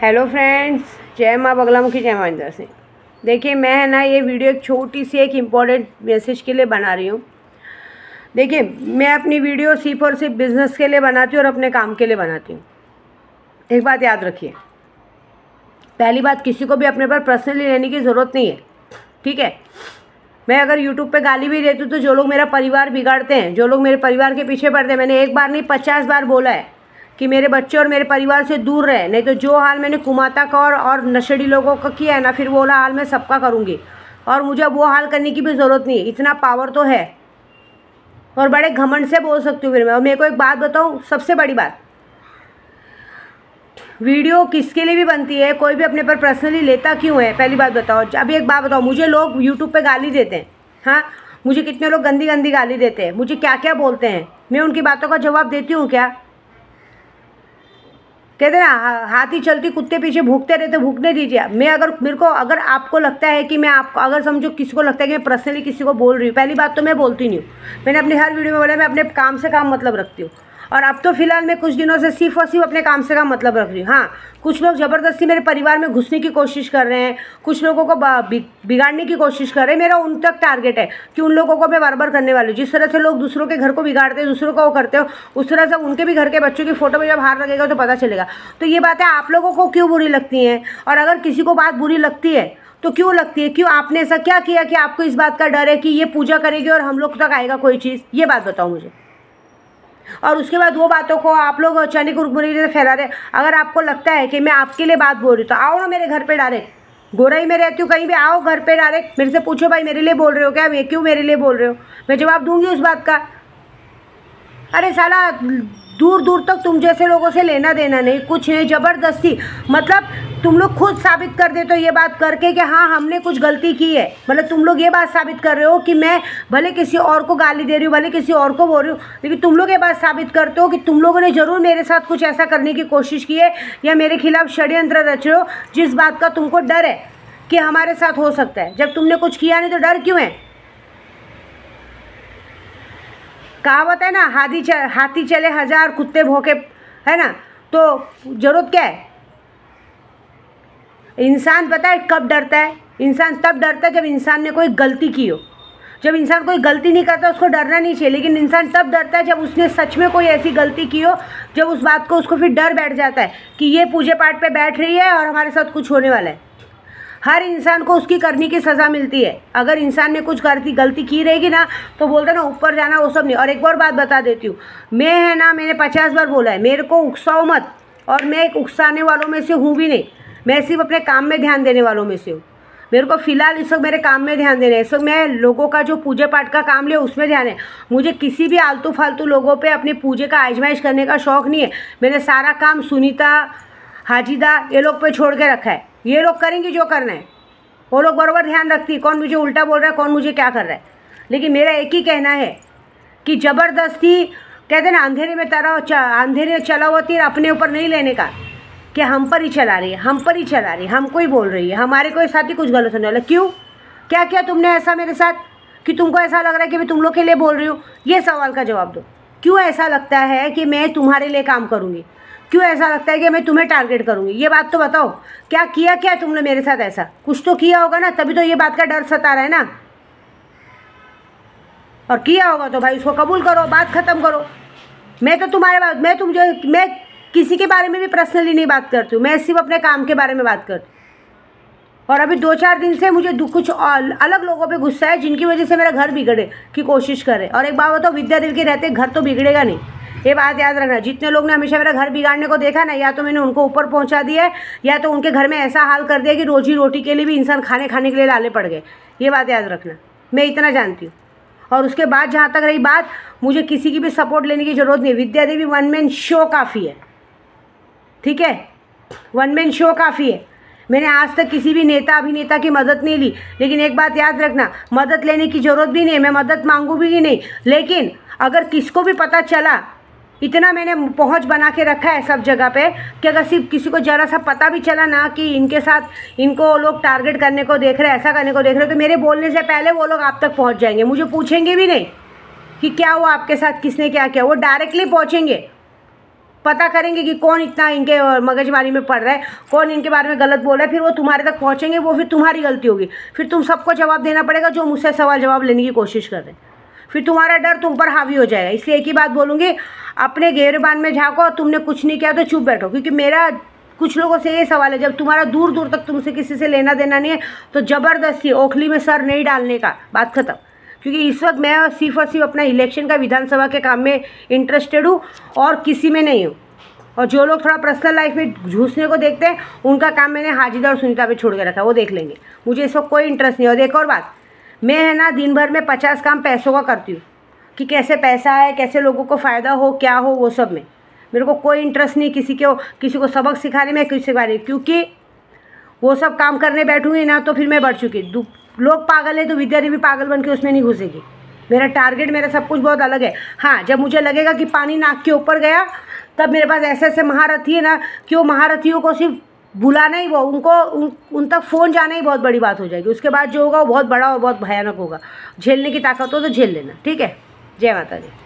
Hello friends, जय माँ बगलामुखी, जय माँ इंदर सिंह। देखिए, मैं है ना ये वीडियो एक छोटी सी एक इम्पॉर्टेंट मैसेज के लिए बना रही हूँ। देखिए, मैं अपनी वीडियो सिर्फ और सिर्फ बिज़नेस के लिए बनाती हूँ और अपने काम के लिए बनाती हूँ। एक बात याद रखिए, पहली बात, किसी को भी अपने पर पर्सनली लेने की ज़रूरत नहीं है, ठीक है। मैं अगर यूट्यूब पे गाली भी देती हूँ तो जो लोग मेरा परिवार बिगाड़ते हैं, जो लोग मेरे परिवार के पीछे पड़ते हैं, मैंने एक बार नहीं 50 बार बोला है कि मेरे बच्चे और मेरे परिवार से दूर रहे, नहीं तो जो हाल मैंने कुमाता का और नशेड़ी लोगों का किया है ना, फिर वो वाला हाल मैं सबका करूँगी। और मुझे वो हाल करने की भी ज़रूरत नहीं है, इतना पावर तो है और बड़े घमंड से बोल सकती हूँ फिर मैं। और मेरे को एक बात बताऊँ, सबसे बड़ी बात, वीडियो किसके लिए भी बनती है, कोई भी अपने पर पर्सनली लेता क्यों है, पहली बात बताओ। अभी एक बात बताओ, मुझे लोग यूट्यूब पे गाली देते हैं, हाँ, मुझे कितने लोग गंदी गंदी गाली देते हैं, मुझे क्या क्या बोलते हैं, मैं उनकी बातों का जवाब देती हूँ क्या? कहते ना, हाथी चलती कुत्ते पीछे भूखते रहते, भूखने दीजिए। मैं अगर आपको लगता है कि मैं आपको, अगर समझो किसी को लगता है कि मैं पर्सनली किसी को बोल रही हूँ, पहली बात तो मैं बोलती नहीं हूँ। मैंने अपने हर वीडियो में बोला मैं अपने काम से काम मतलब रखती हूँ। और अब तो फिलहाल मैं कुछ दिनों से सिर्फ और सिर्फ अपने काम से काम मतलब रख रही हूँ। हाँ, कुछ लोग ज़बरदस्ती मेरे परिवार में घुसने की कोशिश कर रहे हैं, कुछ लोगों को बिगाड़ने की कोशिश कर रहे हैं। मेरा उन तक टारगेट है कि उन लोगों को मैं बराबर करने वाली हूँ। जिस तरह से लोग दूसरों के घर को बिगाड़ते हैं, दूसरों को वो करते हो, उस तरह से उनके भी घर के बच्चों की फ़ोटो में जब हार लगेगा तो पता चलेगा। तो ये बातें आप लोगों को क्यों बुरी लगती हैं? और अगर किसी को बात बुरी लगती है तो क्यों लगती है? क्यों? आपने ऐसा क्या किया कि आपको इस बात का डर है कि ये पूजा करेगी और हम लोग तक आएगा कोई चीज़? ये बात बताओ मुझे। और उसके बाद वो बातों को आप लोग अचानक रुकमणी से फैला रहे। अगर आपको लगता है कि मैं आपके लिए बात बोल रही हूँ तो आओ ना मेरे घर पे डायरेक्ट। गोराई में रहती हूँ, कहीं भी आओ घर पे डायरेक्ट, मेरे से पूछो भाई मेरे लिए बोल रहे हो क्या, ये क्यों मेरे लिए बोल रहे हो, मैं जवाब दूंगी उस बात का। अरे साला, दूर दूर तक तुम जैसे लोगों से लेना देना नहीं, कुछ नहीं, ज़बरदस्ती। मतलब तुम लोग खुद साबित कर देते हो ये बात करके कि हाँ हमने कुछ गलती की है। मतलब तुम लोग ये बात साबित कर रहे हो कि मैं भले किसी और को गाली दे रही हूँ, भले किसी और को बोल रही हूँ, लेकिन तुम लोग ये बात साबित करते हो कि तुम लोगों ने ज़रूर मेरे साथ कुछ ऐसा करने की कोशिश की है या मेरे खिलाफ षड्यंत्र रच रहे हो, जिस बात का तुमको डर है कि हमारे साथ हो सकता है। जब तुमने कुछ किया नहीं तो डर क्यों है? कहावत है ना, हाथी चले हजार कुत्ते भौंके, है ना? तो जरूरत क्या है? इंसान पता है कब डरता है? इंसान तब डरता है जब इंसान ने कोई गलती की हो। जब इंसान कोई गलती नहीं करता उसको डरना नहीं चाहिए, लेकिन इंसान तब डरता है जब उसने सच में कोई ऐसी गलती की हो, जब उस बात को उसको फिर डर बैठ जाता है कि ये पूजे पाठ पे बैठ रही है और हमारे साथ कुछ होने वाला है। हर इंसान को उसकी करने की सज़ा मिलती है। अगर इंसान ने कुछ गलती की रहेगी ना तो बोलते ना ऊपर जाना, वो सब नहीं। और एक और बात बता देती हूँ, मैं है ना, मैंने 50 बार बोला है, मेरे को उकसाओ मत। और मैं एक उकसाने वालों में से हूँ भी नहीं, मैं सिर्फ अपने काम में ध्यान देने वालों में से हूँ। मेरे को फ़िलहाल इस वक्त मेरे काम में ध्यान देना है। इस वक्त मैं लोगों का जो पूजा पाठ का काम लिया उसमें ध्यान है। मुझे किसी भी आलतू फालतू लोगों पे अपने पूजे का आजमाइश करने का शौक़ नहीं है। मैंने सारा काम सुनीता, हाजीदा, ये लोग पे छोड़ के रखा है। ये लोग करेंगे जो करना है, वो लोग बराबर ध्यान रखती है कौन मुझे उल्टा बोल रहा है, कौन मुझे क्या कर रहा है। लेकिन मेरा एक ही कहना है कि ज़बरदस्ती, कहते ना अंधेरे में अंधेरे चला हुआ तीर अपने ऊपर नहीं लेने का, कि हम पर ही चला रही है, हम पर ही चला रही है, हमको ही बोल रही है, हमारे कोई साथ ही कुछ गलत होने वाला। क्यों? क्या किया तुमने ऐसा मेरे साथ कि तुमको ऐसा लग रहा है कि मैं तुम लोग के लिए बोल रही हूँ? ये सवाल का जवाब दो। क्यों ऐसा लगता है कि मैं तुम्हारे लिए काम करूँगी? क्यों ऐसा लगता है कि मैं तुम्हें टारगेट करूँगी? ये बात तो बताओ। क्या किया क्या तुमने मेरे साथ? ऐसा कुछ तो किया होगा ना, तभी तो ये बात का डर सता रहा है ना। और किया होगा तो भाई उसको कबूल करो, बात ख़त्म करो। मैं तो तुम्हारे बात, मैं किसी के बारे में भी पर्सनली नहीं बात करती हूँ, मैं सिर्फ अपने काम के बारे में बात करती हूँ। और अभी 2-4 दिन से मुझे कुछ अलग लोगों पे गुस्सा है जिनकी वजह से मेरा घर बिगड़े की कोशिश करे। और एक बात बताओ, विद्या देवी के रहते घर तो बिगड़ेगा नहीं, ये बात याद रखना। जितने लोग ने हमेशा मेरा घर बिगाड़ने को देखा ना, या तो मैंने उनको ऊपर पहुंचा दिया है, या तो उनके घर में ऐसा हाल कर दिया कि रोजी रोटी के लिए भी इंसान खाने के लिए लाले पड़ गए। ये बात याद रखना, मैं इतना जानती हूँ। और उसके बाद जहाँ तक रही बात, मुझे किसी की भी सपोर्ट लेने की ज़रूरत नहीं। विद्या देवी वन मैन शो काफ़ी है, ठीक है? वन मैन शो काफ़ी है। मैंने आज तक किसी भी नेता अभिनेता की मदद नहीं ली, लेकिन एक बात याद रखना, मदद लेने की ज़रूरत भी नहीं है, मैं मदद मांगू भी नहीं। लेकिन अगर किसको भी पता चला, इतना मैंने पहुंच बना के रखा है सब जगह पे, कि अगर सिर्फ किसी को ज़रा सा पता भी चला ना कि इनके साथ इनको लोग टारगेट करने को देख रहे हैं, ऐसा करने को देख रहे हैं, तो मेरे बोलने से पहले वो लोग आप तक पहुंच जाएंगे। मुझे पूछेंगे भी नहीं कि क्या हुआ आपके साथ, किसने क्या किया, वो डायरेक्टली पहुंचेंगे। पता करेंगे कि कौन इतना इनके मगजमारी में पड़ रहा है, कौन इनके बारे में गलत बोल रहा है, फिर वो तुम्हारे तक पहुँचेंगे, वो फिर तुम्हारी गलती होगी, फिर तुम सबको जवाब देना पड़ेगा जो मुझसे सवाल जवाब लेने की कोशिश कर रहे हैं, फिर तुम्हारा डर तुम पर हावी हो जाएगा। इसलिए एक ही बात बोलूँगी, अपने गिरबान में झाँको, तुमने कुछ नहीं किया तो चुप बैठो। क्योंकि मेरा कुछ लोगों से ये सवाल है, जब तुम्हारा दूर दूर तक तुमसे किसी से लेना देना नहीं है तो ज़बरदस्ती ओखली में सर नहीं डालने का, बात खत्म। क्योंकि इस वक्त मैं सिर्फ और सिर्फ अपना इलेक्शन का विधानसभा के काम में इंटरेस्टेड हूँ और किसी में नहीं हूँ। और जो लोग थोड़ा पर्सनल लाइफ में घुसने को देखते हैं उनका काम मैंने हाजिदा और सुनीता पे छोड़ के रखा है, वो देख लेंगे। मुझे इस वक्त कोई इंटरेस्ट नहीं है। और एक और बात, मैं है ना दिन भर में 50 काम पैसों का करती हूँ कि कैसे पैसा आए, कैसे लोगों को फ़ायदा हो, क्या हो, वो सब में मेरे को कोई इंटरेस्ट नहीं किसी को सबक सिखाने में, किसी सिखाने, क्योंकि वो सब काम करने बैठूंगी ना तो फिर मैं बढ़ चुकी। लोग पागल है तो विद्या देवी पागल बन के उसमें नहीं घुसेगी। मेरा टारगेट, मेरा सब कुछ बहुत अलग है। हाँ, जब मुझे लगेगा कि पानी नाक के ऊपर गया तब मेरे पास ऐसे ऐसे महारथी है ना कि वो महारथियों को सिर्फ बुलाना ही, वो उन तक फ़ोन जाना ही बहुत बड़ी बात हो जाएगी। उसके बाद जो होगा वो बहुत बड़ा और बहुत भयानक होगा। झेलने की ताकत हो तो झेल लेना, ठीक है। जय माता दी।